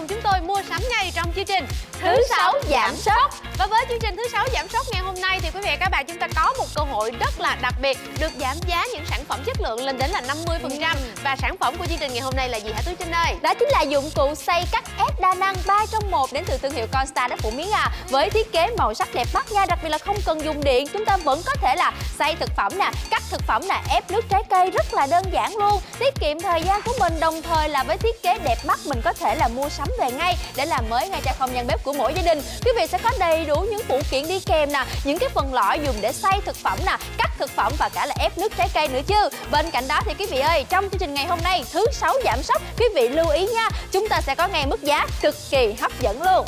cùng chúng tôi mua sắm ngay trong chương trình Thứ Sáu Giảm Sốc. Và với chương trình Thứ Sáu Giảm Sốc ngày hôm nay thì quý vị và các bạn, chúng ta có một cơ hội rất là đặc biệt được giảm giá những sản phẩm chất lượng lên đến là 50%. Và sản phẩm của chương trình ngày hôm nay là gì hả Tú Trinh ơi? Đó chính là dụng cụ xay cắt ép đa năng 3 trong 1 đến từ thương hiệu Constar đó Phụ Miến à. Với thiết kế màu sắc đẹp mắt nha, đặc biệt là không cần dùng điện, chúng ta vẫn có thể là xay thực phẩm nè, cắt thực phẩm nè, ép nước trái cây rất là đơn giản luôn, tiết kiệm thời gian của mình, đồng thời là với thiết kế đẹp mắt mình có thể là mua sắm về ngay để làm mới ngay cho không gian bếp của mỗi gia đình. Quý vị sẽ có đầy đủ những phụ kiện đi kèm nè, những cái phần lõi dùng để xay thực phẩm nè, cắt thực phẩm và cả là ép nước trái cây nữa chứ. Bên cạnh đó thì quý vị ơi, trong chương trình ngày hôm nay Thứ Sáu Giảm Sốc, quý vị lưu ý nha, chúng ta sẽ có ngay mức giá cực kỳ hấp dẫn luôn.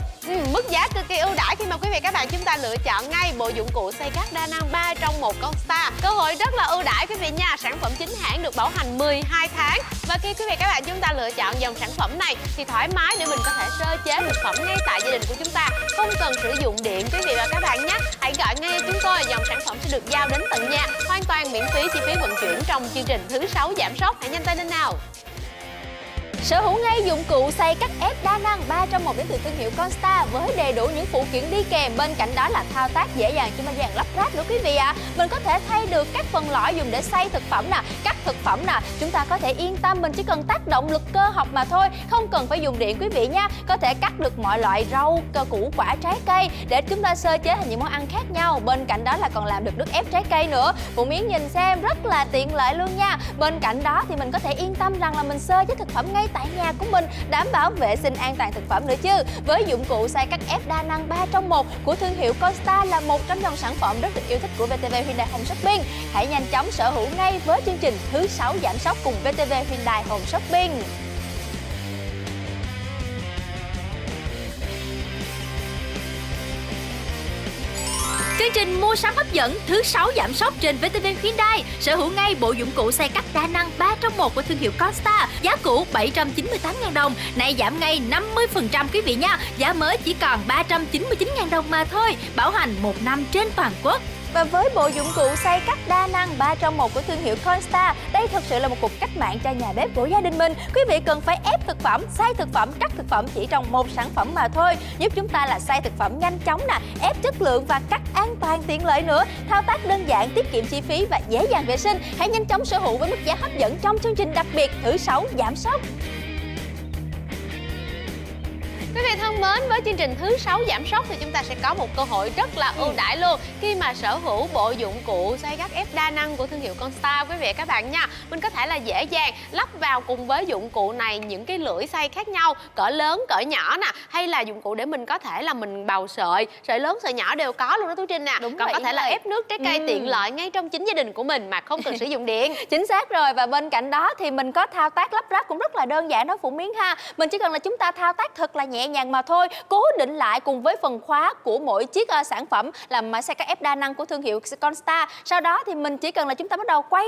Mức giá cực kỳ ưu đãi khi mà quý vị các bạn chúng ta lựa chọn ngay bộ dụng cụ xay cắt đa năng 3 trong 1 Constar. Cơ hội rất là ưu đãi quý vị nha. Sản phẩm chính hãng được bảo hành 12 tháng. Và khi quý vị các bạn chúng ta lựa chọn dòng sản phẩm này thì thoải mái để mình có thể sơ chế thực phẩm ngay tại gia đình của chúng ta, không cần sử dụng điện quý vị và các bạn nhé. Hãy gọi ngay chúng tôi, dòng sản phẩm sẽ được giao đến tận nhà, hoàn toàn miễn phí chi phí vận chuyển trong chương trình Thứ Sáu Giảm Sốc. Hãy nhanh tay lên nào. Sở hữu ngay dụng cụ xay cắt ép đa năng 3 trong 1 đến từ thương hiệu Constar với đầy đủ những phụ kiện đi kèm. Bên cạnh đó là thao tác dễ dàng cho dàn lắp ráp nữa quý vị ạ. Mình có thể thay được các phần lõi dùng để xay thực phẩm nè, cắt thực phẩm nè. Chúng ta có thể yên tâm, mình chỉ cần tác động lực cơ học mà thôi, không cần phải dùng điện quý vị nha. Có thể cắt được mọi loại rau, củ quả, trái cây để chúng ta sơ chế thành những món ăn khác nhau. Bên cạnh đó là còn làm được nước ép trái cây nữa. Phụ Miến nhìn xem rất là tiện lợi luôn nha. Bên cạnh đó thì mình có thể yên tâm rằng là mình sơ chế thực phẩm ngay tại nhà của mình, đảm bảo vệ sinh an toàn thực phẩm nữa chứ. Với dụng cụ xay cắt ép đa năng 3 trong 1 của thương hiệu Constar là một trong dòng sản phẩm rất được yêu thích của VTV Hyundai Home Shopping. Hãy nhanh chóng sở hữu ngay với chương trình Thứ Sáu Giảm Sốc cùng VTV Hyundai Home Shopping. Chương trình mua sắm hấp dẫn Thứ Sáu Giảm Sốc trên VTV Hyundai, sở hữu ngay bộ dụng cụ xay cắt đa năng 3 trong 1 của thương hiệu Constar. Giá cũ 798.000 đồng, nay giảm ngay 50% quý vị nha. Giá mới chỉ còn 399.000 đồng mà thôi, bảo hành 1 năm trên toàn quốc. Và với bộ dụng cụ xay cắt đa năng 3 trong 1 của thương hiệu Constar, đây thực sự là một cuộc cách mạng cho nhà bếp của gia đình mình. Quý vị cần phải ép thực phẩm, xay thực phẩm, cắt thực phẩm chỉ trong một sản phẩm mà thôi, giúp chúng ta là xay thực phẩm nhanh chóng nè, ép chất lượng và cắt an toàn tiện lợi nữa. Thao tác đơn giản, tiết kiệm chi phí và dễ dàng vệ sinh. Hãy nhanh chóng sở hữu với mức giá hấp dẫn trong chương trình đặc biệt Thứ Sáu Giảm Sốc. Quý vị thân mến, với chương trình Thứ Sáu Giảm Sốc thì chúng ta sẽ có một cơ hội rất là ưu đãi luôn khi mà sở hữu bộ dụng cụ xay cắt ép đa năng của thương hiệu Constar quý vị và các bạn nha. Mình có thể là dễ dàng lắp vào cùng với dụng cụ này những cái lưỡi xay khác nhau, cỡ lớn, cỡ nhỏ nè, hay là dụng cụ để mình có thể là mình bào sợi lớn, sợi nhỏ đều có luôn đó Tú Trinh nè. Đúng còn vậy, có thể là ép nước trái cây tiện lợi ngay trong chính gia đình của mình mà không cần sử dụng điện. Chính xác rồi. Và bên cạnh đó thì mình có thao tác lắp ráp cũng rất là đơn giản đó Phụ Miến ha. Mình chỉ cần là chúng ta thao tác thật là nhẹ nhàng mà thôi, cố định lại cùng với phần khóa của mỗi chiếc sản phẩm làm xay cắt ép đa năng của thương hiệu Constar. Sau đó thì mình chỉ cần là chúng ta bắt đầu quay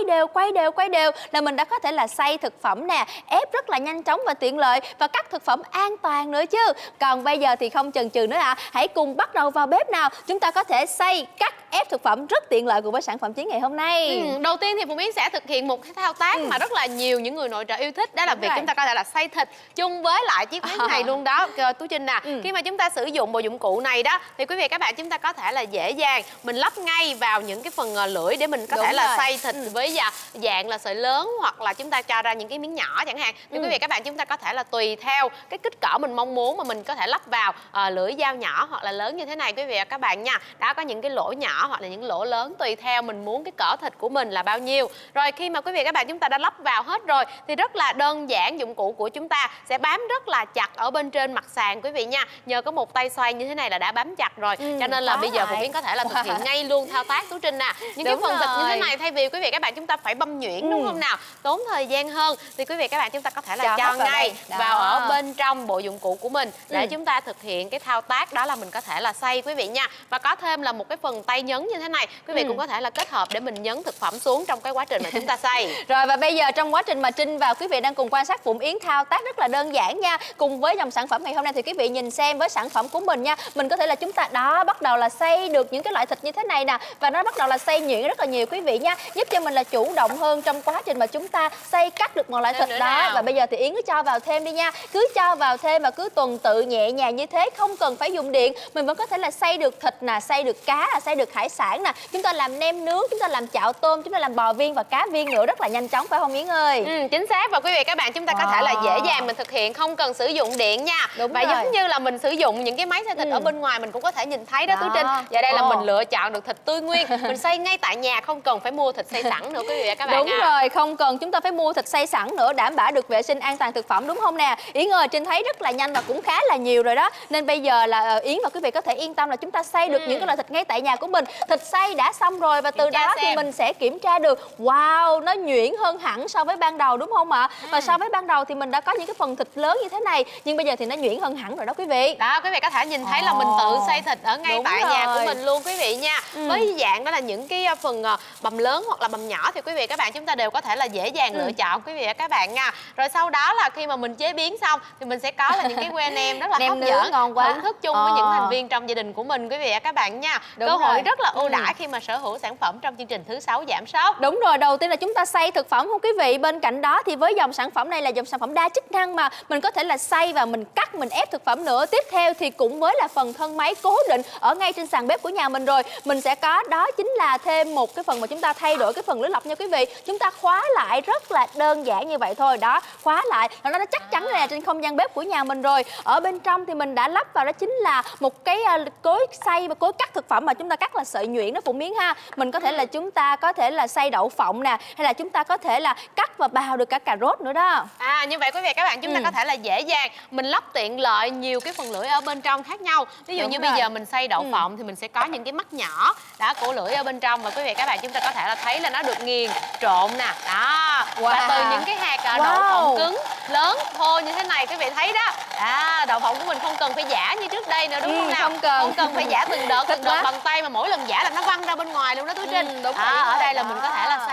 đều là mình đã có thể là xay thực phẩm nè, ép rất là nhanh chóng và tiện lợi và cắt thực phẩm an toàn nữa chứ. Còn bây giờ thì không chần chừ nữa ạ, hãy cùng bắt đầu vào bếp nào. Chúng ta có thể xay, cắt, ép thực phẩm rất tiện lợi cùng với sản phẩm chính ngày hôm nay. Đầu tiên thì Phụ Miến sẽ thực hiện một cái thao tác mà rất là nhiều những người nội trợ yêu thích, đó là việc chúng ta có thể là xay thịt chung với lại chiếc bếp này luôn đó Tú Trinh nè. Khi mà chúng ta sử dụng bộ dụng cụ này đó thì quý vị các bạn chúng ta có thể là dễ dàng mình lắp ngay vào những cái phần lưỡi để mình có thể là xay thịt với dạng là sợi lớn, hoặc là chúng ta cho ra những cái miếng nhỏ chẳng hạn. Thì quý vị các bạn chúng ta có thể là tùy theo cái kích cỡ mình mong muốn mà mình có thể lắp vào lưỡi dao nhỏ hoặc là lớn như thế này quý vị và các bạn nha. Đã có những cái lỗ nhỏ hoặc là những lỗ lớn tùy theo mình muốn cái cỡ thịt của mình là bao nhiêu. Rồi khi mà quý vị các bạn chúng ta đã lắp vào hết rồi thì rất là đơn giản, dụng cụ của chúng ta sẽ bám rất là chặt ở bên trên mặt sàn quý vị nha. Nhờ có một tay xoay như thế này là đã bám chặt rồi, cho nên là bây giờ Phụ Miến có thể là thực hiện ngay luôn thao tác Tú Trinh nè. Những cái phần thịt như thế này thay vì quý vị các bạn chúng ta phải băm nhuyễn đúng không nào, tốn thời gian hơn, thì quý vị các bạn chúng ta có thể là cho ngay vào ở bên trong bộ dụng cụ của mình để chúng ta thực hiện cái thao tác đó là mình có thể là xay quý vị nha. Và có thêm là một cái phần tay nhấn như thế này, quý vị cũng có thể là kết hợp để mình nhấn thực phẩm xuống trong cái quá trình mà chúng ta xay. Rồi và bây giờ trong quá trình mà Trinh và quý vị đang cùng quan sát Phụng Yến thao tác rất là đơn giản nha, cùng với dòng sản phẩm ngày hôm nay nè, thì quý vị nhìn xem với sản phẩm của mình nha, mình có thể là chúng ta đó bắt đầu là xay được những cái loại thịt như thế này nè, và nó bắt đầu là xay nhuyễn rất là nhiều quý vị nha, giúp cho mình là chủ động hơn trong quá trình mà chúng ta xay cắt được một loại thịt đó. nào. Và bây giờ thì Yến cứ cho vào thêm đi nha, cứ cho vào thêm và cứ tuần tự nhẹ nhàng như thế, không cần phải dùng điện, mình vẫn có thể là xay được thịt nè, xay được cá, xay được hải sản nè, chúng ta làm nem nướng, chúng ta làm chạo tôm, chúng ta làm bò viên và cá viên nữa, rất là nhanh chóng phải không Yến ơi? Chính xác. Và quý vị các bạn, chúng ta có thể là dễ dàng mình thực hiện, không cần sử dụng điện nha. Đúng và rồi. giống như là mình sử dụng những cái máy xay thịt ở bên ngoài mình cũng có thể nhìn thấy đó Tú Trinh. Và đây là mình lựa chọn được thịt tươi nguyên, mình xay ngay tại nhà, không cần phải mua thịt xay sẵn nữa quý vị và các bạn. Đúng rồi, không cần chúng ta phải mua thịt xay sẵn nữa, đảm bảo được vệ sinh an toàn thực phẩm đúng không nè? Yến ơi, Trinh thấy rất là nhanh và cũng khá là nhiều rồi đó. Nên bây giờ là Yến và quý vị có thể yên tâm là chúng ta xay được những cái loại thịt ngay tại nhà của mình. Thịt xay đã xong rồi và từ đó thì mình sẽ kiểm tra được wow, nó nhuyễn hơn hẳn so với ban đầu đúng không ạ? Và so với ban đầu thì mình đã có những cái phần thịt lớn như thế này, nhưng bây giờ thì nó nhuyễn hơn hẳn rồi đó quý vị. Đó, quý vị có thể nhìn thấy là mình tự xay thịt ở ngay tại nhà của mình luôn quý vị nha. Với dạng đó là những cái phần bầm lớn hoặc là bầm nhỏ thì quý vị các bạn chúng ta đều có thể là dễ dàng lựa chọn quý vị và các bạn nha. Rồi sau đó là khi mà mình chế biến xong thì mình sẽ có là những cái que nem rất là hấp dẫn, ngon quá, thưởng thức chung với những thành viên trong gia đình của mình quý vị và các bạn nha. Đúng Cơ hội rồi. rất là ưu đãi khi mà sở hữu sản phẩm trong chương trình thứ 6 giảm sốc. Đúng rồi, đầu tiên là chúng ta xay thực phẩm không quý vị. Bên cạnh đó thì với dòng sản phẩm này là dòng sản phẩm đa chức năng mà mình có thể là xay và mình cắt, mình ép thực phẩm nữa. Tiếp theo thì cũng với là phần thân máy cố định ở ngay trên sàn bếp của nhà mình rồi, mình sẽ có đó chính là thêm một cái phần mà chúng ta thay đổi cái phần lưới lọc nha quý vị. Chúng ta khóa lại rất là đơn giản như vậy thôi. Đó, khóa lại và nó chắc chắn là trên không gian bếp của nhà mình rồi. Ở bên trong thì mình đã lắp vào đó chính là một cái cối xay và cối cắt thực phẩm mà chúng ta cắt là sợi nhuyễn đó Phụ Miến ha. Mình có thể là chúng ta có thể là xay đậu phộng nè, hay là chúng ta có thể là cắt và bào được cả cà rốt nữa đó. Như vậy quý vị các bạn chúng ta có thể là dễ dàng mình lắp tiện lợi nhiều cái phần lưỡi ở bên trong khác nhau. Ví dụ như bây giờ mình xay đậu phộng thì mình sẽ có những cái mắt nhỏ đã của lưỡi ở bên trong, và quý vị các bạn chúng ta có thể là thấy là nó được nghiền trộn nè. Đó. Và từ những cái hạt đậu phộng cứng lớn thô như thế này quý vị thấy đó. Đậu phộng của mình không cần phải giã như trước đây nữa đúng không nào? Không cần phải giã từng đợt bằng tay mà mỗi lần giã là nó văng ra bên ngoài luôn đó Tú Trinh. Ở đây là mình có thể là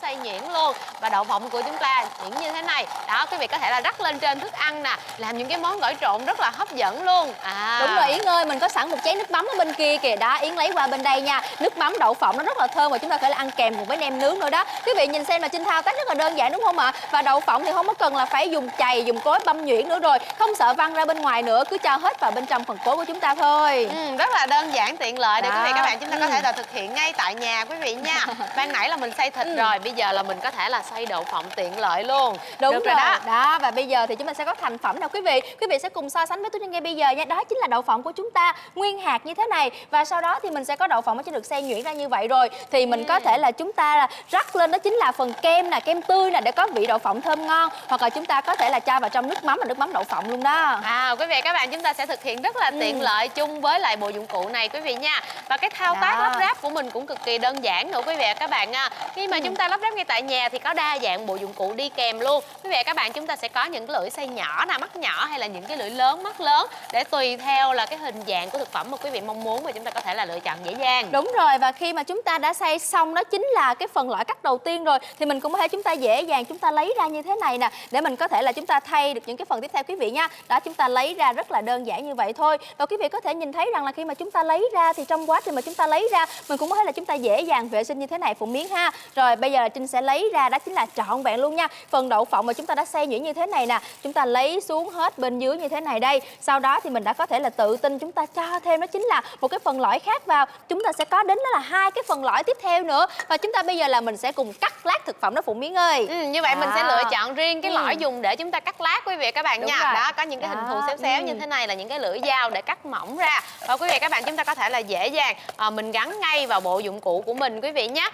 xay nhuyễn luôn. Và đậu phộng của chúng ta nhuyễn như thế này. Đó, quý vị có thể là rắc lên trên thức ăn nè, làm những cái món gỏi trộn rất là hấp dẫn luôn. Đúng rồi Yến ơi, mình có sẵn một chén nước mắm ở bên kia kìa. Đó, Yến lấy qua bên đây nha. Nước mắm đậu phộng nó rất là thơm và chúng ta có thể là ăn kèm cùng với nem nướng nữa đó. Quý vị nhìn xem là Trinh thao tác rất là đơn giản đúng không ạ? Và đậu phộng thì không có cần là phải dùng chày, dùng cối băm nhuyễn nữa rồi, không sợ văng ra bên ngoài nữa, cứ cho hết vào bên trong phần cối của chúng ta thôi. Rất là đơn giản tiện lợi để quý vị các bạn chúng ta có thể là thực hiện ngay tại nhà quý vị nha. Ban nãy là mình xay thịt rồi, bây giờ là mình có thể là xay đậu phộng tiện lợi luôn. Đúng rồi đó. Đó, và bây giờ thì chúng ta sẽ có thành phẩm nào quý vị. Quý vị sẽ cùng so sánh với Tú Trinh ngay bây giờ nha. Đó chính là đậu phộng của chúng ta, nguyên hạt như thế này. Và sau đó thì mình sẽ có đậu phộng nó sẽ được xay nhuyễn ra như vậy rồi. Thì mình có thể là chúng ta là rắc lên đó chính là phần kem nè, kem tươi nè để có vị đậu phộng thơm ngon. Hoặc là chúng ta có thể là cho vào trong nước mắm là nước mắm đậu phộng luôn đó. Quý vị các bạn chúng ta sẽ thực hiện rất là tiện lợi chung với lại bộ dụng cụ này quý vị nha. Và cái thao tác lắp ráp của mình cũng cực kỳ đơn giản nữa quý vị các bạn nha. Khi mà chúng ta lắp ráp ngay tại nhà thì có đa dạng bộ dụng cụ đi kèm luôn. Quý vị các bạn chúng ta sẽ có những lưỡi xay nhỏ nè, mắt nhỏ, hay là những cái lưỡi lớn, mắt lớn để tùy theo là cái hình dạng của thực phẩm mà quý vị mong muốn mà chúng ta có thể là lựa chọn dễ dàng. Đúng rồi, và khi mà chúng ta đã xay xong đó chính là cái phần lõi cắt đầu tiên rồi, thì mình cũng có thể chúng ta dễ dàng chúng ta lấy ra như thế này nè, để mình có thể là chúng ta thay được những cái phần tiếp theo quý vị nha. Đó, chúng ta lấy ra rất là đơn giản như vậy thôi. Và quý vị có thể nhìn thấy rằng là khi mà chúng ta lấy ra thì trong quá trình mà chúng ta lấy ra mình cũng có thể là chúng ta dễ dàng vệ sinh như thế này Phụ Miến ha. Rồi bây giờ là Trinh sẽ lấy ra đó chính là trọn vẹn luôn nha. Phần đậu phộng mà chúng ta đã xay nhuyễn như thế này nè, chúng ta lấy xuống hết bên dưới như thế này đây. Sau đó thì mình đã có thể là tự tin chúng ta cho thêm đó chính là một cái phần lõi khác vào. Chúng ta sẽ có đến đó là 2 cái phần lõi tiếp theo nữa. Và chúng ta bây giờ là mình sẽ cùng cắt lát thực phẩm đó Phụ Miến ơi. Như vậy mình sẽ lựa chọn riêng cái lõi dùng để chúng ta cắt lát quý vị các bạn nha. Đó, có những cái hình thù xéo xéo như thế này là những cái lưỡi dao để cắt mỏng ra. Và quý vị các bạn chúng ta có thể là dễ dàng mình gắn ngay vào bộ dụng cụ của mình quý vị nhé.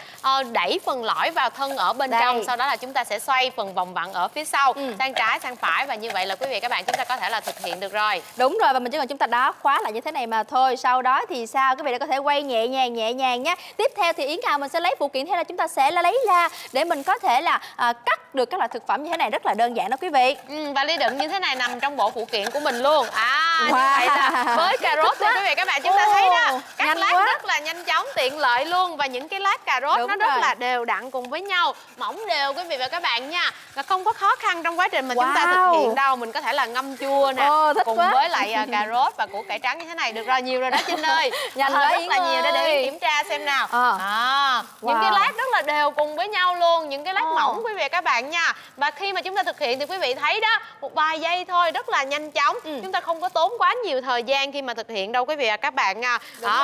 Đẩy phần lõi vào thân ở bên trong, sau đó là chúng ta sẽ xoay phần vòng vặn ở phía sau sang trái sang phải, và như vậy là quý vị các bạn chúng ta có thể là thực hiện được rồi. Đúng rồi, và mình chỉ cần chúng ta đó khóa lại như thế này mà thôi. Sau đó thì sao quý vị đã có thể quay nhẹ nhàng nhé. Tiếp theo thì Yến Hào mình sẽ lấy phụ kiện, hay là chúng ta sẽ lấy ra để mình có thể là cắt được các loại thực phẩm như thế này, rất là đơn giản đó quý vị. Và ly đựng như thế này nằm trong bộ phụ kiện của mình luôn. Như vậy là với cà rốt thì quý vị các bạn chúng ta thấy đó, cắt lát quá. rất là nhanh chóng, tiện lợi luôn. Và những cái lát cà rốt Đúng nó rất rồi. là đều đặn cùng với nhau, mỏng đều quý vị và các bạn nha. Và không có khó khăn trong quá trình mà chúng ta thực hiện đâu. Mình có thể là ngâm chua nè, thích cùng quá. với lại cà rốt và củ cải trắng như thế này. Được rồi, nhiều rồi đó Trinh ơi. Nhanh quá rất Yến là nhiều để ơi. kiểm tra xem nào. Những Wow. cái lát rất là đều cùng với nhau luôn, những cái lát mỏng quý vị và các bạn nha. Và khi mà chúng ta thực hiện thì quý vị thấy đó, một vài giây thôi, rất là nhanh chóng. Chúng ta không có tốn quá nhiều thời gian khi mà thực hiện đâu quý vị và các bạn nha.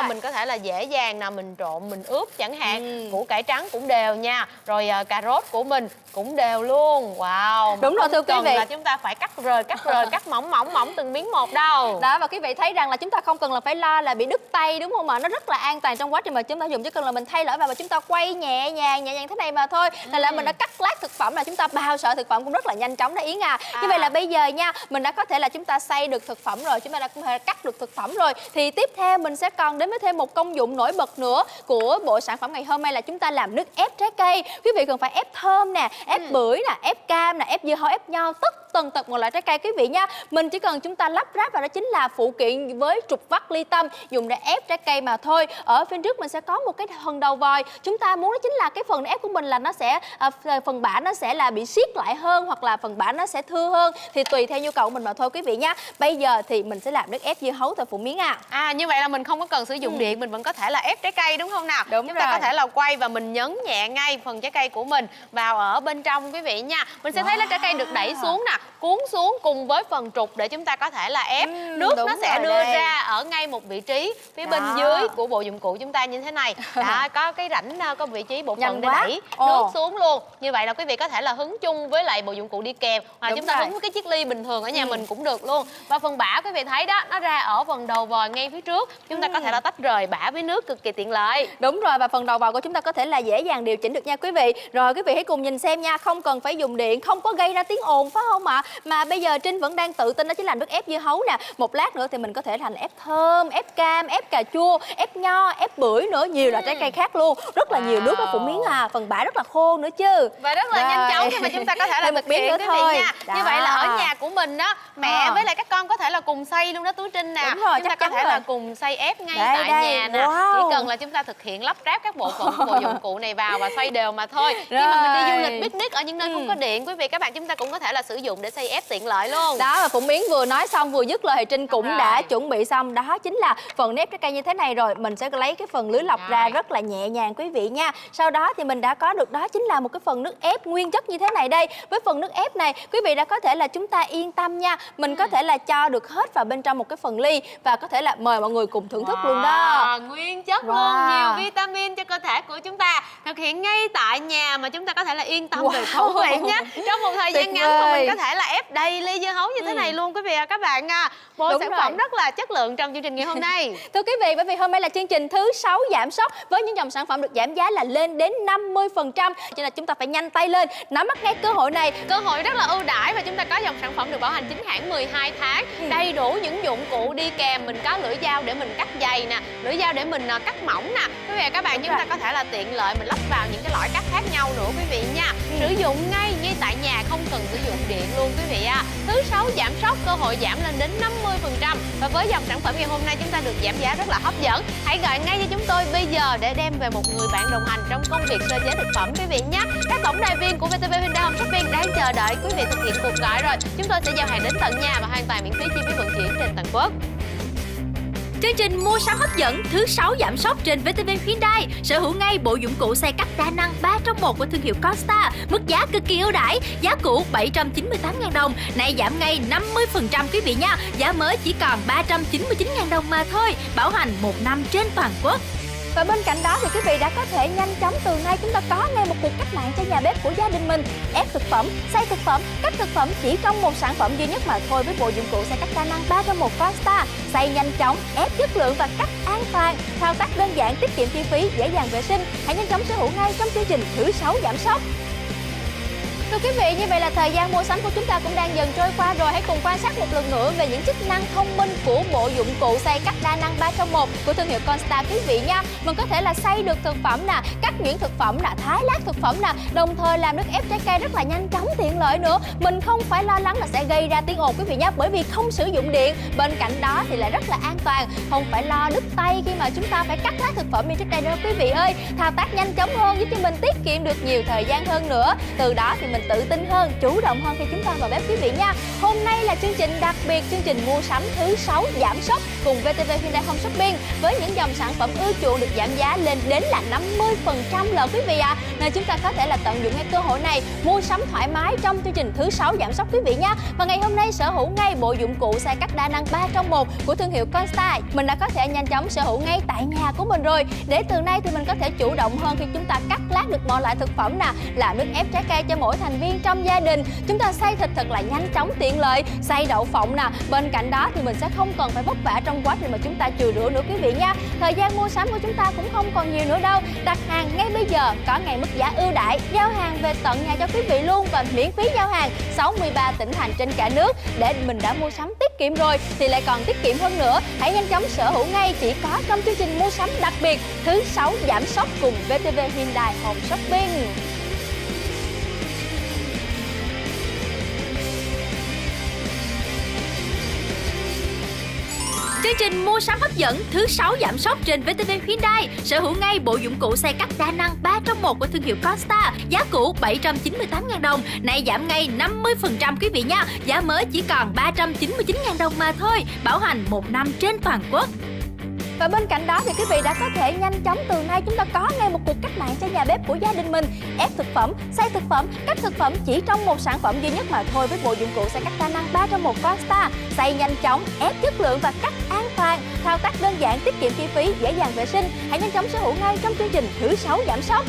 Mình có thể là dễ dàng nào mình trộn, mình ướp chẳng hạn. Củ cải trắng cũng đều nha. Rồi cà rốt của mình cũng đều luôn. Wow. Đúng rồi thưa quý vị. Là chúng ta phải cắt rời, cắt mỏng từng miếng một đâu. Đó, và quý vị thấy rằng là chúng ta không cần là phải lo là bị đứt tay đúng không ạ? Nó rất là an toàn trong quá trình mà chúng ta dùng, chỉ cần là mình thay lõi vào và chúng ta quay nhẹ nhàng thế này mà thôi. Nên là mình đã cắt lát thực phẩm, là chúng ta bao sợi thực phẩm cũng rất là nhanh chóng đó Yến à. Như vậy là bây giờ nha, mình đã có thể là chúng ta xay được thực phẩm rồi, chúng ta đã có thể cắt được thực phẩm rồi. Thì tiếp theo mình sẽ còn đến với thêm một công dụng nổi bật nữa của bộ sản phẩm ngày hôm nay là chúng ta làm nước ép trái cây. Quý vị cần phải ép thơm nè, ép bưởi nè, ép cam nè, ép dưa hấu, ép nho, tần tật một loại trái cây quý vị nha. Mình chỉ cần chúng ta lắp ráp vào đó chính là phụ kiện với trục vắt ly tâm dùng để ép trái cây mà thôi. Ở phía trước mình sẽ có một cái phần đầu vòi. Chúng ta muốn đó chính là cái phần ép của mình là nó sẽ phần bã nó sẽ là bị siết lại hơn, hoặc là phần bã nó sẽ thưa hơn, thì tùy theo nhu cầu của mình mà thôi quý vị nha. Bây giờ thì mình sẽ làm nước ép dưa hấu thôi Phụng Miến à. Như vậy là mình không có cần sử dụng điện, mình vẫn có thể là ép trái cây đúng không nào? Đúng Chúng rồi. ta có thể là quay và mình nhấn nhẹ ngay phần trái cây của mình vào ở bên trong quý vị nha. Mình sẽ thấy là trái cây được đẩy xuống nè, cuốn xuống cùng với phần trục để chúng ta có thể là ép. Nước nó sẽ đưa ra ở ngay một vị trí phía bên dưới của bộ dụng cụ chúng ta như thế này. Đã có cái rãnh, có vị trí bộ phận để đẩy nước xuống luôn. Như vậy là quý vị có thể là hứng chung với lại bộ dụng cụ đi kèm, hoặc chúng ta hứng với cái chiếc ly bình thường ở nhà mình cũng được luôn. Và phần bã quý vị thấy đó, nó ra ở phần đầu vòi ngay phía trước. Chúng ta có thể là tách rời bã với nước cực kỳ tiện lợi. Đúng rồi, và phần đầu vào của chúng ta có thể là dễ dàng điều chỉnh được nha quý vị. Rồi quý vị hãy cùng nhìn xem nha, không cần phải dùng điện, không có gây ra tiếng ồn phải không ạ? Mà bây giờ Trinh vẫn đang tự tin đó chính là nước ép dưa hấu nè. Một lát nữa thì mình có thể thành ép thơm, ép cam, ép cà chua, ép nho, ép bưởi nữa, nhiều loại trái cây khác luôn. Rất là nhiều nước đó Phụng Miến à, phần bã rất là khô nữa chứ. Và rất là nhanh chóng khi mà chúng ta có thể là thực hiện quý vị nha. Như vậy là ở nhà của mình đó, mẹ với lại các con có thể là cùng xay luôn đó Tú Trinh nè. Đúng rồi, chúng ta có thể là cùng xay ép ngay tại nhà nè. Chỉ cần là chúng ta thực hiện lắp ráp các bộ phận của bộ dụng cụ này vào và xoay đều mà thôi. Khi mà mình đi du lịch picnic ở những nơi không có điện, quý vị các bạn chúng ta cũng có thể là sử dụng để xay ép tiện lợi luôn. Đó, và Phụng Miến vừa nói xong vừa dứt lời, Trinh cũng đã chuẩn bị xong. Đó chính là phần nếp trái cây như thế này rồi. Mình sẽ lấy cái phần lưới lọc ra rất là nhẹ nhàng quý vị nha. Sau đó thì mình đã có được đó chính là một cái phần nước ép nguyên chất như thế này đây. Với phần nước ép này, quý vị đã có thể là chúng ta yên tâm nha. Mình có thể là cho được hết vào bên trong một cái phần ly và có thể là mời mọi người cùng thưởng thức luôn đó. Nguyên chất luôn, nhiều vitamin cho cơ thể của chúng ta. Thực hiện ngay tại nhà mà chúng ta có thể là yên tâm về khẩu vị nhé. Trong một thời gian ngắn mà mình có thể là ép đầy ly dưa hấu như thế này luôn quý vị và các bạn nha. Một sản phẩm rất là chất lượng trong chương trình ngày hôm nay. Thưa quý vị, bởi vì hôm nay là chương trình thứ 6 giảm sốc với những dòng sản phẩm được giảm giá là lên đến 50%, cho nên là chúng ta phải nhanh tay lên nắm bắt ngay cơ hội này. Cơ hội rất là ưu đãi và chúng ta có dòng sản phẩm được bảo hành chính hãng 12 tháng, đầy đủ những dụng cụ đi kèm. Mình có lưỡi dao để mình cắt dày nè, lưỡi dao để mình cắt mỏng nè. Quý vị và các bạn chúng ta có thể là tiện lợi mình lắp vào những cái lõi cắt khác nhau nữa quý vị nha. Sử dụng ngay tại nhà, không cần sử dụng điện luôn quý vị ạ. Thứ 6 giảm sốc, cơ hội giảm lên đến 50%. Và với dòng sản phẩm ngày hôm nay chúng ta được giảm giá rất là hấp dẫn. Hãy gọi ngay cho chúng tôi bây giờ để đem về một người bạn đồng hành trong công việc sơ chế thực phẩm quý vị nhé. Các tổng đài viên của VTV Hyundai Home Shopping đang chờ đợi quý vị thực hiện cuộc gọi rồi. Chúng tôi sẽ giao hàng đến tận nhà và hoàn toàn miễn phí chi phí vận chuyển trên toàn quốc. Chương trình mua sắm hấp dẫn thứ 6 giảm sốc trên VTV Hyundai. Sở hữu ngay bộ dụng cụ xay cắt đa năng 3 trong 1 của thương hiệu Constar. Mức giá cực kỳ ưu đãi, giá cũ 798.000 đồng, nay giảm ngay 50% quý vị nha. Giá mới chỉ còn 399.000 đồng mà thôi. Bảo hành 1 năm trên toàn quốc. Và bên cạnh đó thì quý vị đã có thể nhanh chóng từ nay chúng ta có ngay một cuộc cách mạng cho nhà bếp của gia đình mình. Ép thực phẩm, xay thực phẩm, cắt thực phẩm chỉ trong một sản phẩm duy nhất mà thôi với bộ dụng cụ xay cắt đa năng 3 trong 1 Constar. Xay nhanh chóng, ép chất lượng và cắt an toàn. Thao tác đơn giản, tiết kiệm chi phí, dễ dàng vệ sinh. Hãy nhanh chóng sở hữu ngay trong chương trình thứ 6 giảm sốc. Thưa quý vị, như vậy là thời gian mua sắm của chúng ta cũng đang dần trôi qua rồi. Hãy cùng quan sát một lần nữa về những chức năng thông minh của bộ dụng cụ xay cắt đa năng 3 trong 1 của thương hiệu Constar quý vị nha. Mình có thể là xay được thực phẩm nè, cắt nhuyễn thực phẩm nè, thái lát thực phẩm nè, đồng thời làm nước ép trái cây rất là nhanh chóng tiện lợi nữa. Mình không phải lo lắng là sẽ gây ra tiếng ồn quý vị nhé, bởi vì không sử dụng điện. Bên cạnh đó thì lại rất là an toàn, không phải lo đứt tay khi mà chúng ta phải cắt lát thực phẩm như trước đây nữa quý vị ơi. Thao tác nhanh chóng hơn giúp cho mình tiết kiệm được nhiều thời gian hơn nữa. Từ đó thì mình tự tin hơn, chủ động hơn khi chúng ta vào bếp quý vị nha. Hôm nay là chương trình đặc biệt, chương trình mua sắm thứ 6 giảm sốc cùng VTV Hyundai Home Shopping với những dòng sản phẩm ưa chuộng được giảm giá lên đến là 50% lận quý vị ạ. Nên chúng ta có thể là tận dụng ngay cơ hội này mua sắm thoải mái trong chương trình thứ 6 giảm sốc quý vị nha. Và ngày hôm nay sở hữu ngay bộ dụng cụ xay cắt đa năng 3 trong 1 của thương hiệu Constar. Mình đã có thể nhanh chóng sở hữu ngay tại nhà của mình rồi. Để từ nay thì mình có thể chủ động hơn khi chúng ta cắt lát được mọi loại thực phẩm nè, làm nước ép trái cây cho mỗi thành viên trong gia đình. Chúng ta xay thịt thật là nhanh chóng tiện lợi, xay đậu phộng nè. Bên cạnh đó thì mình sẽ không cần phải vất vả trong quá trình mà chúng ta chừa rửa nữa quý vị nha. Thời gian mua sắm của chúng ta cũng không còn nhiều nữa đâu. Đặt hàng ngay bây giờ có ngày mức giá ưu đãi, giao hàng về tận nhà cho quý vị luôn và miễn phí giao hàng 63 tỉnh thành trên cả nước. Để mình đã mua sắm tiết kiệm rồi thì lại còn tiết kiệm hơn nữa. Hãy nhanh chóng sở hữu ngay, chỉ có trong chương trình mua sắm đặc biệt thứ 6 giảm sốc cùng VTV Hyundai Home Shopping. Chương trình mua sắm hấp dẫn thứ 6 giảm sốc trên VTV Hyundai, sở hữu ngay bộ dụng cụ xay cắt đa năng 3 trong 1 của thương hiệu Constar. Giá cũ 798.000 đồng, nay giảm ngay 50% quý vị nha. Giá mới chỉ còn 399.000 đồng mà thôi, bảo hành 1 năm trên toàn quốc. Và bên cạnh đó thì quý vị đã có thể nhanh chóng từ nay chúng ta có ngay một cuộc cách mạng cho nhà bếp của gia đình mình. Ép thực phẩm, xay thực phẩm, cắt thực phẩm chỉ trong một sản phẩm duy nhất mà thôi với bộ dụng cụ xay cắt đa năng 3 trong 1 Constar. Xay nhanh chóng, ép chất lượng và cắt an toàn. Thao tác đơn giản, tiết kiệm chi phí, dễ dàng vệ sinh. Hãy nhanh chóng sở hữu ngay trong chương trình thứ 6 giảm sốc.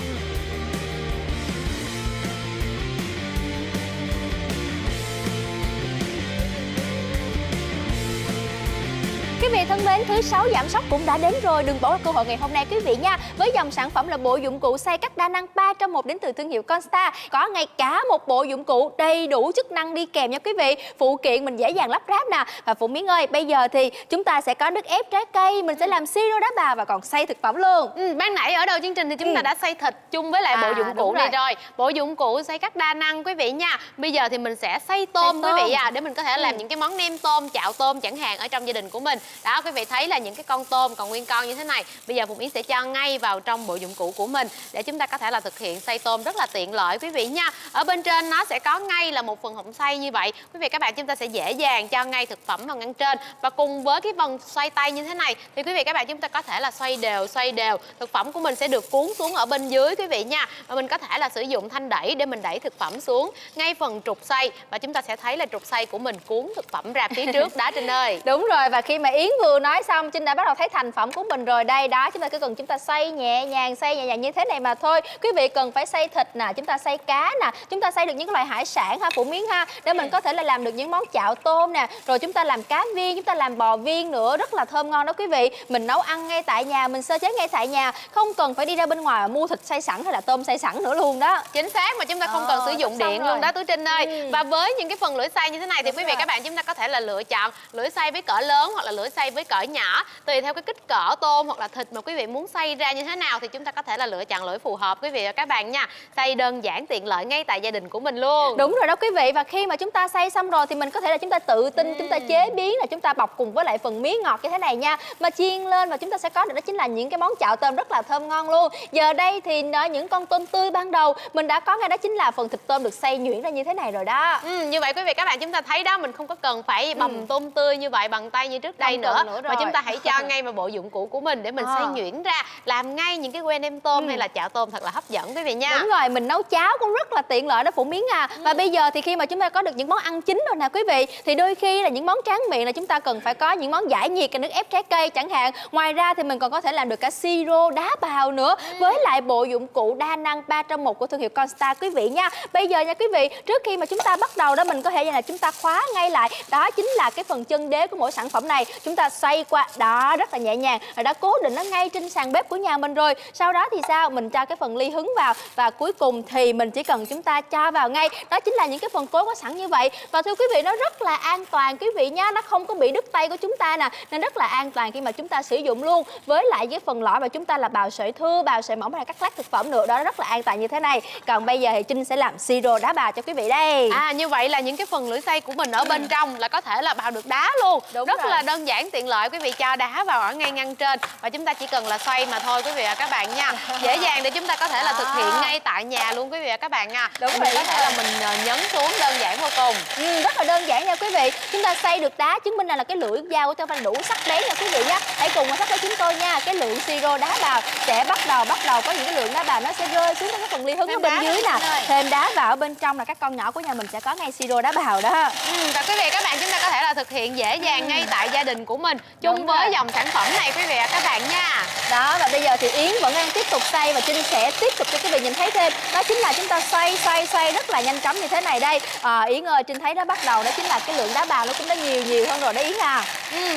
Quý vị thân mến, thứ 6 giảm sốc cũng đã đến rồi, đừng bỏ lỡ cơ hội ngày hôm nay quý vị nha. Với dòng sản phẩm là bộ dụng cụ xay cắt đa năng 3 trong 1 đến từ thương hiệu Constar, có ngay cả một bộ dụng cụ đầy đủ chức năng đi kèm nha quý vị. Phụ kiện mình dễ dàng lắp ráp nè. Và Phụ Miến ơi, bây giờ thì chúng ta sẽ có nước ép trái cây, mình sẽ làm siro đá bào và còn xay thực phẩm luôn. Ban nãy ở đầu chương trình thì chúng ta đã xay thịt chung với lại bộ dụng cụ này rồi. Bộ dụng cụ xay cắt đa năng quý vị nha. Bây giờ thì mình sẽ xay tôm quý vị à, để mình có thể làm những cái món nem tôm, chạo tôm chẳng hạn ở trong gia đình của mình. Đó, quý vị thấy là những cái con tôm còn nguyên con như thế này. Bây giờ Phụ Miến sẽ cho ngay vào trong bộ dụng cụ của mình để chúng ta có thể là thực hiện xay tôm rất là tiện lợi quý vị nha. Ở bên trên nó sẽ có ngay là một phần hỗn xay như vậy. Quý vị các bạn, chúng ta sẽ dễ dàng cho ngay thực phẩm vào ngăn trên. Và cùng với cái vòng xoay tay như thế này thì quý vị các bạn, chúng ta có thể là xoay đều. Thực phẩm của mình sẽ được cuốn xuống ở bên dưới quý vị nha. Và mình có thể là sử dụng thanh đẩy để mình đẩy thực phẩm xuống ngay phần trục xay. Và chúng ta sẽ thấy là trục xay của mình cuốn thực phẩm ra phía trước đó Trinh ơi. Đúng rồi, và khi mà Yến vừa nói xong, Trinh đã bắt đầu thấy thành phẩm của mình rồi đây đó. Chúng ta cứ cần chúng ta xay nhẹ nhàng như thế này mà thôi. Quý vị cần phải xay thịt nè, chúng ta xay cá nè, chúng ta xay được những loại hải sản ha Phụ Miến ha, để mình có thể là làm được những món chạo tôm nè, rồi chúng ta làm cá viên, chúng ta làm bò viên nữa, rất là thơm ngon đó quý vị. Mình nấu ăn ngay tại nhà, mình sơ chế ngay tại nhà, không cần phải đi ra bên ngoài mà mua thịt xay sẵn hay là tôm xay sẵn nữa luôn đó. Chính xác, mà chúng ta không cần sử dụng điện luôn đó Tú Trinh ơi. Và với những cái phần lưỡi xay như thế này thì quý vị các bạn, chúng ta có thể là lựa chọn lưỡi xay với cỡ lớn hoặc là lưỡi xay với cỡ nhỏ, tùy theo cái kích cỡ tôm hoặc là thịt mà quý vị muốn xay ra như thế nào thì chúng ta có thể là lựa chọn lưỡi phù hợp quý vị và các bạn nha. Xay đơn giản tiện lợi ngay tại gia đình của mình luôn. Đúng rồi đó quý vị. Và khi mà chúng ta xay xong rồi thì mình có thể là chúng ta tự tin chúng ta chế biến, là chúng ta bọc cùng với lại phần miếng ngọt như thế này nha, mà chiên lên và chúng ta sẽ có được đó chính là những cái món chạo tôm rất là thơm ngon luôn. Giờ đây thì những con tôm tươi ban đầu mình đã có ngay, đó chính là phần thịt tôm được xay nhuyễn ra như thế này rồi đó. Như vậy quý vị các bạn, chúng ta thấy đó, mình không có cần phải bầm tôm tươi như vậy bằng tay như trước đây nữa mà chúng ta hãy cho ngay vào bộ dụng cụ của mình để mình xay nhuyễn ra, làm ngay những cái que nem tôm hay là chạo tôm thật là hấp dẫn quý vị nha. Đúng rồi, mình nấu cháo cũng rất là tiện lợi đó Phụ Miến à. Và bây giờ thì khi mà chúng ta có được những món ăn chính rồi nè quý vị, thì đôi khi là những món tráng miệng là chúng ta cần phải có những món giải nhiệt, cái nước ép trái cây chẳng hạn. Ngoài ra thì mình còn có thể làm được cả siro đá bào nữa với lại bộ dụng cụ đa năng 3 trong 1 của thương hiệu Constar quý vị nha. Bây giờ nha quý vị, trước khi mà chúng ta bắt đầu đó, mình có thể là chúng ta khóa ngay lại, đó chính là cái phần chân đế của mỗi sản phẩm này. Chúng ta ta xoay qua đó rất là nhẹ nhàng, rồi đã cố định nó ngay trên sàn bếp của nhà mình rồi. Sau đó thì sao? Mình cho cái phần ly hứng vào và cuối cùng thì mình chỉ cần chúng ta cho vào ngay. Đó chính là những cái phần cối có sẵn như vậy. Và thưa quý vị, nó rất là an toàn quý vị nha, nó không có bị đứt tay của chúng ta nè, nên rất là an toàn khi mà chúng ta sử dụng luôn. Với lại cái phần lõi mà chúng ta là bào sợi thưa, bào sợi mỏng hay là cắt lát thực phẩm nữa, đó rất là an toàn như thế này. Còn bây giờ thì Trinh sẽ làm siro đá bào cho quý vị đây. Như vậy là những cái phần lưỡi xay của mình ở bên trong là có thể là bào được đá luôn. Rất là đơn giản tiện lợi, quý vị cho đá vào ở ngay ngăn trên và chúng ta chỉ cần là xoay mà thôi quý vị và các bạn nha. Dễ dàng để chúng ta có thể là thực hiện ngay tại nhà luôn quý vị và các bạn nha. Đúng rồi, mình có thể là mình nhấn xuống, đơn giản vô cùng. Rất là đơn giản nha quý vị. Chúng ta xay được đá chứng minh là cái lưỡi dao của chúng ta đủ sắc bén nha quý vị nhé. Hãy cùng quan sát với chúng tôi nha. Cái lượng siro đá bào sẽ bắt đầu có những cái lượng đá bào nó sẽ rơi xuống cái phần ly hứng ở bên dưới nè. Thêm đá vào ở bên trong là các con nhỏ của nhà mình sẽ có ngay siro đá bào đó. Và quý vị các bạn, chúng ta có thể là thực hiện dễ dàng ngay tại gia đình của mình chung với dòng sản phẩm này quý vị và các bạn nha. Đó, và bây giờ thì Yến vẫn đang tiếp tục xay và Trinh sẽ tiếp tục cho quý vị nhìn thấy thêm. Đó chính là chúng ta xoay rất là nhanh chóng như thế này đây. Yến ơi, Trinh thấy nó bắt đầu đó chính là cái lượng đá bào nó cũng đã nhiều hơn rồi đó Yến à.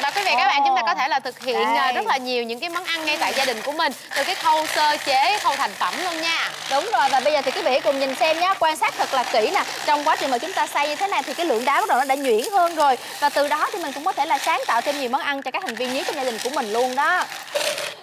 Và quý vị các bạn, chúng ta có thể là thực hiện rất là nhiều những cái món ăn ngay tại gia đình của mình, từ cái khâu sơ chế, khâu thành phẩm luôn nha. Đúng rồi, và bây giờ thì quý vị cùng nhìn xem nhé, quan sát thật là kỹ nè. Trong quá trình mà chúng ta xay như thế này thì cái lượng đá bắt đầu nó đã nhuyễn hơn rồi, và từ đó thì mình cũng có thể là sáng tạo thêm nhiều món ăn cho các thành viên nhí trong gia đình của mình luôn đó.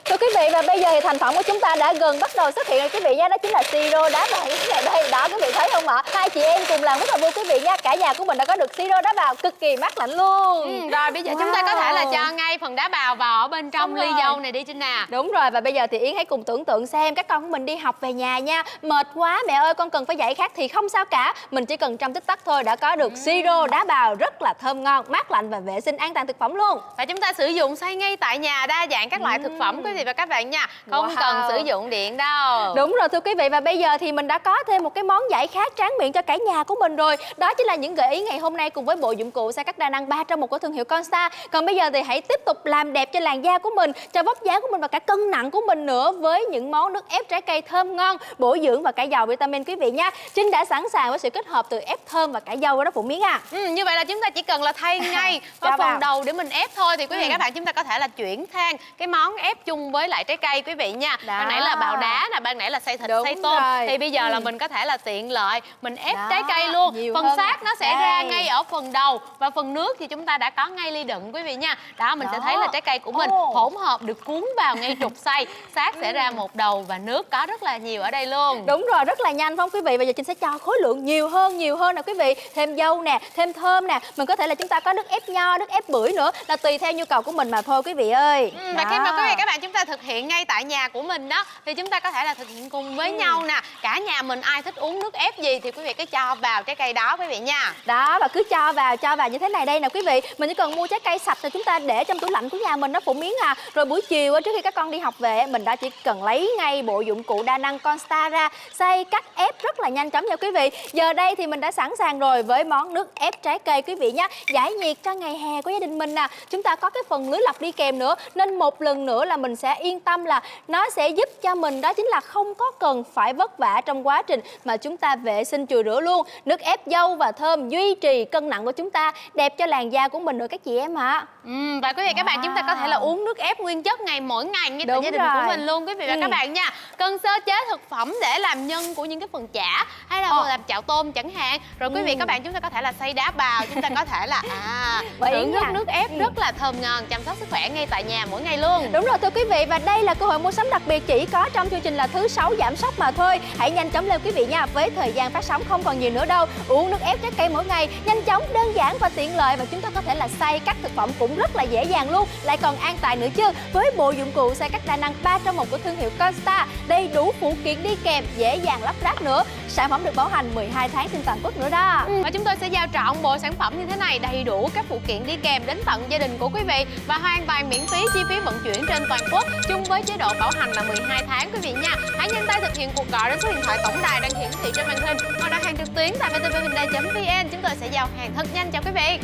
Thưa quý vị, và bây giờ thì thành phẩm của chúng ta đã gần bắt đầu xuất hiện rồi quý vị nha, đó chính là siro đá bào như thế này đây. Đó, quý vị thấy không ạ? Hai chị em cùng làm rất là vui quý vị nha. Cả nhà của mình đã có được siro đá bào cực kỳ mát lạnh luôn. Rồi bây giờ chúng ta có thể là cho ngay phần đá bào vào ở bên trong ly dâu này đi Trinh nè. Đúng rồi, và bây giờ thì Yến hãy cùng tưởng tượng xem các con của mình đi học về nhà nha. Mệt quá mẹ ơi, con cần phải dạy khác thì không sao cả. Mình chỉ cần trong tích tắc thôi đã có được siro đá bào rất là thơm ngon, mát lạnh và vệ sinh an toàn thực phẩm luôn. Và chúng ta sử dụng xay ngay tại nhà đa dạng các loại thực phẩm quý vị và các bạn nha. Không cần sử dụng điện đâu. Đúng rồi thưa quý vị, và bây giờ thì mình đã có thêm một cái món giải khát tráng miệng cho cả nhà của mình rồi. Đó chính là những gợi ý ngày hôm nay cùng với bộ dụng cụ xay cắt đa năng 3 trong 1 của thương hiệu Constar. Còn bây giờ thì hãy tiếp tục làm đẹp cho làn da của mình, cho vóc dáng của mình và cả cân nặng của mình nữa với những món nước ép trái cây thơm ngon, bổ dưỡng và cả giàu vitamin quý vị nha. Trinh đã sẵn sàng với sự kết hợp từ ép thơm và cả dâu đó Phụ Miến à. Như vậy là chúng ta chỉ cần là thay ngay vào phần đầu để mình ép thôi, thì quý vị các bạn chúng ta có thể là chuyển sang cái món ép chung với lại trái cây quý vị nha. Ban nãy là bào đá nè, ban nãy là xay thịt, xay tôm thì bây giờ là mình có thể là tiện lợi mình ép trái cây luôn. Phần xác nó sẽ ra ngay ở phần đầu và phần nước thì chúng ta đã có ngay ly đựng quý vị nha. Đó, mình sẽ thấy là trái cây của mình hỗn hợp được cuốn vào ngay trục xay, xác sẽ ra một đầu và nước có rất là nhiều ở đây luôn. Đúng rồi, rất là nhanh không quý vị. Bây giờ Trinh sẽ cho khối lượng nhiều hơn nè quý vị. Thêm dâu nè, thêm thơm nè, mình có thể là chúng ta có nước ép nho, nước ép bưởi nữa, là tùy theo nhu cầu của mình mà thôi quý vị ơi. Và khi mà quý vị các bạn chúng ta thực hiện ngay tại nhà của mình đó thì chúng ta có thể là thực hiện cùng với nhau nè. Cả nhà mình ai thích uống nước ép gì thì quý vị cứ cho vào trái cây đó quý vị nha. Đó, và cứ cho vào như thế này đây nè quý vị. Mình chỉ cần mua trái cây sạch rồi chúng ta để trong tủ lạnh của nhà mình nó Phụ Miến à. Rồi buổi chiều trước khi các con đi học về mình đã chỉ cần lấy ngay bộ dụng cụ đa năng Constar ra, xay cắt ép rất là nhanh chóng nha quý vị. Giờ đây thì mình đã sẵn sàng rồi với món nước ép trái cây quý vị nhé. Giải nhiệt cho ngày hè của gia đình mình nè. Chúng ta có cái phần lưới lọc đi kèm nữa, nên một lần nữa là mình sẽ yên tâm là nó sẽ giúp cho mình đó chính là không có cần phải vất vả trong quá trình mà chúng ta vệ sinh chùi rửa luôn. Nước ép dâu và thơm duy trì cân nặng của chúng ta, đẹp cho làn da của mình nữa các chị em ạ. Và quý vị các bạn chúng ta có thể là uống nước ép nguyên chất mỗi ngày ngay tại gia đình của mình luôn quý vị và các bạn nha. Cần sơ chế thực phẩm để làm nhân của những cái phần chả hay là làm chảo tôm chẳng hạn. Rồi quý vị các bạn chúng ta có thể là xay đá bào, chúng ta có thể là thưởng thức nước ép rất là thơm ngon, chăm sóc sức khỏe ngay tại nhà mỗi ngày luôn. Đúng rồi thưa quý vị, và đây là cơ hội mua sắm đặc biệt chỉ có trong chương trình là thứ 6 giảm sốc mà thôi. Hãy nhanh chóng lên quý vị nha, với thời gian phát sóng không còn nhiều nữa đâu. Uống nước ép trái cây mỗi ngày nhanh chóng, đơn giản và tiện lợi, và chúng ta có thể là xay cắt thực phẩm cũng rất là dễ dàng luôn, lại còn an toàn nữa chứ. Với bộ dụng cụ xay cắt đa năng 3 trong 1 của thương hiệu Constar, đầy đủ phụ kiện đi kèm, dễ dàng lắp ráp nữa. Sản phẩm được bảo hành 12 tháng trên toàn quốc nữa đó. Và chúng tôi sẽ giao trọn bộ sản phẩm như thế này, đầy đủ các phụ kiện đi kèm đến tận gia đình của quý vị và hoàn toàn miễn phí chi phí vận chuyển trên toàn quốc, chung với chế độ bảo hành là 12 tháng quý vị nha. Hãy nhanh tay thực hiện cuộc gọi đến số điện thoại tổng đài đang hiển thị trên màn hình hoặc đặt hàng trực tuyến tại vtvvnday.vn. Chúng tôi sẽ giao hàng thật nhanh cho quý vị.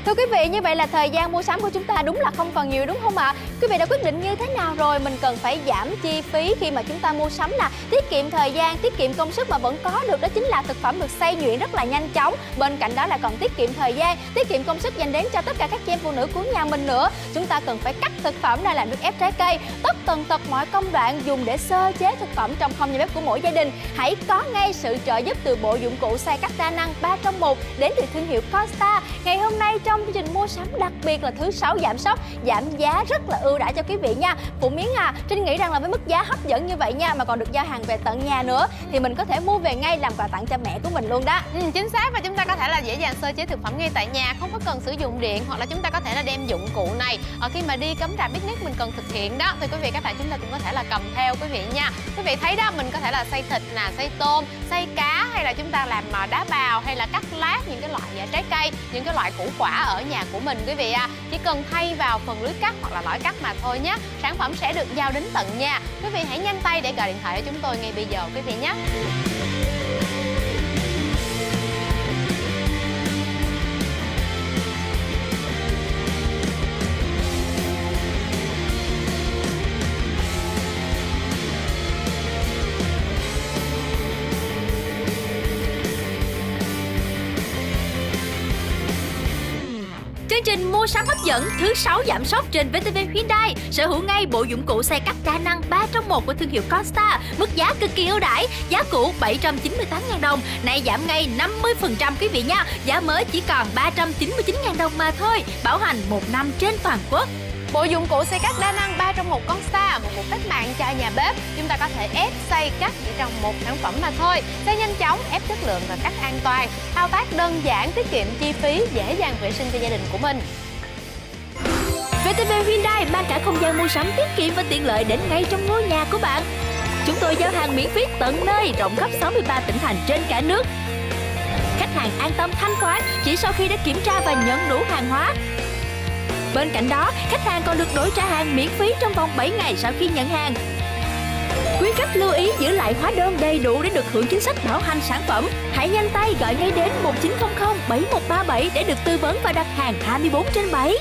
Thưa quý vị, như vậy là thời gian mua sắm của chúng ta đúng là không còn nhiều đúng không ạ? Quý vị đã quyết định như thế nào rồi? Mình cần phải giảm chi phí khi mà chúng ta mua sắm là tiết kiệm thời gian, tiết kiệm công sức mà vẫn có được, đó chính là thực phẩm được xay nhuyễn rất là nhanh chóng. Bên cạnh đó là còn tiết kiệm thời gian, tiết kiệm công sức dành đến cho tất cả các chị em phụ nữ của nhà mình nữa. Chúng ta cần phải cắt thực phẩm ra làm nước ép trái cây, tất tần tật mọi công đoạn dùng để sơ chế thực phẩm trong không gian bếp của mỗi gia đình. Hãy có ngay sự trợ giúp từ bộ dụng cụ xay cắt đa năng 3 trong 1 đến từ thương hiệu Constar. Ngày hôm nay trong chương trình mua sắm đặc biệt là thứ 6 giảm sốc, giảm giá rất là ưu đãi cho quý vị nha. Phụ Miến Trinh nghĩ rằng là với mức giá hấp dẫn như vậy nha, mà còn được giao hàng về tận nhà nữa, thì mình có thể mua về ngay làm quà tặng cho mẹ của mình luôn đó. Chính xác, và chúng ta có thể là dễ dàng sơ chế thực phẩm ngay tại nhà, không có cần sử dụng điện, hoặc là chúng ta có thể là đem dụng cụ này khi mà đi cắm rạp picnic mình cần thực hiện đó, thì quý vị các bạn chúng ta cũng có thể là cầm theo quý vị nha. Quý vị thấy đó, mình có thể là xay thịt nè, xay tôm, xay cá, hay là chúng ta làm đá bào, hay là cắt lát những cái loại trái cây, những cái loại củ quả ở nhà của mình quý vị chỉ cần thay vào phần lưới cắt hoặc là lõi cắt mà thôi nhé. Sản phẩm sẽ được giao đến tận nhà. Quý vị hãy nhanh tay để gọi điện thoại cho chúng tôi ngay bây giờ quý vị nhé. Chương trình mua sắm hấp dẫn thứ 6 giảm sốc trên VTV Hyundai. Sở hữu ngay bộ dụng cụ xay cắt đa năng 3 trong 1 của thương hiệu Constar. Mức giá cực kỳ ưu đãi, giá cũ 798.000 đồng, nay giảm ngay 50% quý vị nha. Giá mới chỉ còn 399.000 đồng mà thôi. Bảo hành 1 năm trên toàn quốc. Bộ dụng cụ xay cắt đa năng 3 trong 1 Constar, một cách mạng cho nhà bếp. Chúng ta có thể ép, xay, cắt chỉ trong một sản phẩm mà thôi. Xay nhanh chóng, ép chất lượng và cắt an toàn. Thao tác đơn giản, tiết kiệm chi phí, dễ dàng vệ sinh cho gia đình của mình. VTV Hyundai mang cả không gian mua sắm tiết kiệm và tiện lợi đến ngay trong ngôi nhà của bạn. Chúng tôi giao hàng miễn phí tận nơi, rộng khắp 63 tỉnh thành trên cả nước. Khách hàng an tâm thanh toán chỉ sau khi đã kiểm tra và nhận đủ hàng hóa. Bên cạnh đó, khách hàng còn được đổi trả hàng miễn phí trong vòng 7 ngày sau khi nhận hàng. Quý khách lưu ý giữ lại hóa đơn đầy đủ để được hưởng chính sách bảo hành sản phẩm. Hãy nhanh tay gọi ngay đến 1900 7137 để được tư vấn và đặt hàng 24/7.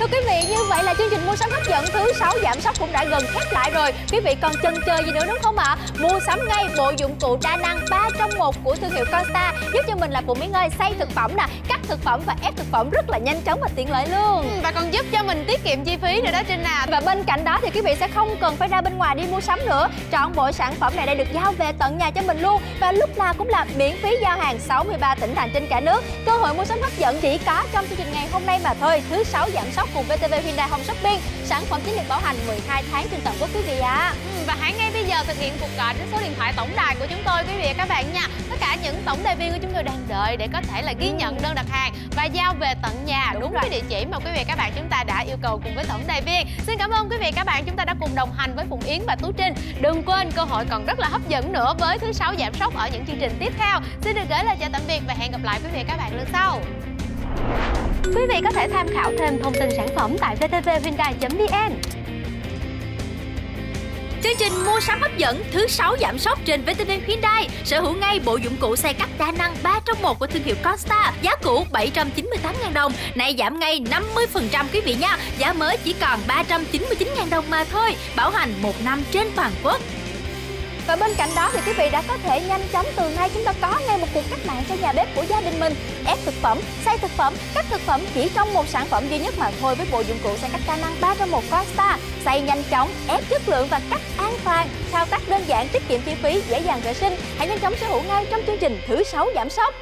Thưa quý vị, như vậy là chương trình mua sắm hấp dẫn thứ 6 giảm sốc cũng đã gần khép lại rồi. Quý vị còn chần chờ gì nữa đúng không ạ? Mua sắm ngay bộ dụng cụ đa năng 3 trong 1 của thương hiệu Constar, giúp cho mình là Phụ Miến ơi xay thực phẩm nè, cắt thực phẩm và ép thực phẩm rất là nhanh chóng và tiện lợi luôn. Và còn giúp cho mình tiết kiệm chi phí nữa đó Trinh à. Và bên cạnh đó thì quý vị sẽ không cần phải ra bên ngoài đi mua sắm nữa. Trọn bộ sản phẩm này đã được giao về tận nhà cho mình luôn, và lúc nào cũng là miễn phí giao hàng 63 tỉnh thành trên cả nước. Cơ hội mua sắm hấp dẫn chỉ có trong chương trình ngày hôm nay mà thôi. Thứ 6 giảm sốc cùng VTV Hyundai Home Shopping, sản phẩm chính được bảo hành 12 tháng trên toàn quốc quý vị ạ. Và hãy ngay bây giờ thực hiện cuộc gọi đến số điện thoại tổng đài của chúng tôi quý vị và các bạn nha. Tất cả những tổng đài viên của chúng tôi đang đợi để có thể là ghi nhận đơn đặt hàng và giao về tận nhà đúng cái địa chỉ mà quý vị và các bạn chúng ta đã yêu cầu cùng với tổng đài viên. Xin cảm ơn quý vị và các bạn chúng ta đã cùng đồng hành với Phụng Yến và Tú Trinh. Đừng quên cơ hội còn rất là hấp dẫn nữa với thứ 6 giảm sốc ở những chương trình tiếp theo. Xin được gửi lời chào tạm biệt và hẹn gặp lại quý vị và các bạn lần sau. Quý vị có thể tham khảo thêm thông tin sản phẩm tại vtvhyundai.vn. Chương trình mua sắm hấp dẫn thứ 6 giảm sốc trên VTV Hyundai. Sở hữu ngay bộ dụng cụ xay cắt đa năng 3 trong 1 của thương hiệu Constar. Giá cũ 798.000 đồng, nay giảm ngay 50% quý vị nha. Giá mới chỉ còn 399.000 đồng mà thôi. Bảo hành 1 năm trên toàn quốc. Và bên cạnh đó thì quý vị đã có thể nhanh chóng từ nay chúng ta có ngay một cuộc cách mạng cho nhà bếp của gia đình mình. Ép thực phẩm, xay thực phẩm, cắt thực phẩm chỉ trong một sản phẩm duy nhất mà thôi với bộ dụng cụ xay cắt đa năng 3 trong 1 Constar. Xay nhanh chóng, ép chất lượng và cắt an toàn. Thao tác đơn giản, tiết kiệm chi phí, dễ dàng vệ sinh. Hãy nhanh chóng sở hữu ngay trong chương trình thứ 6 giảm sốc.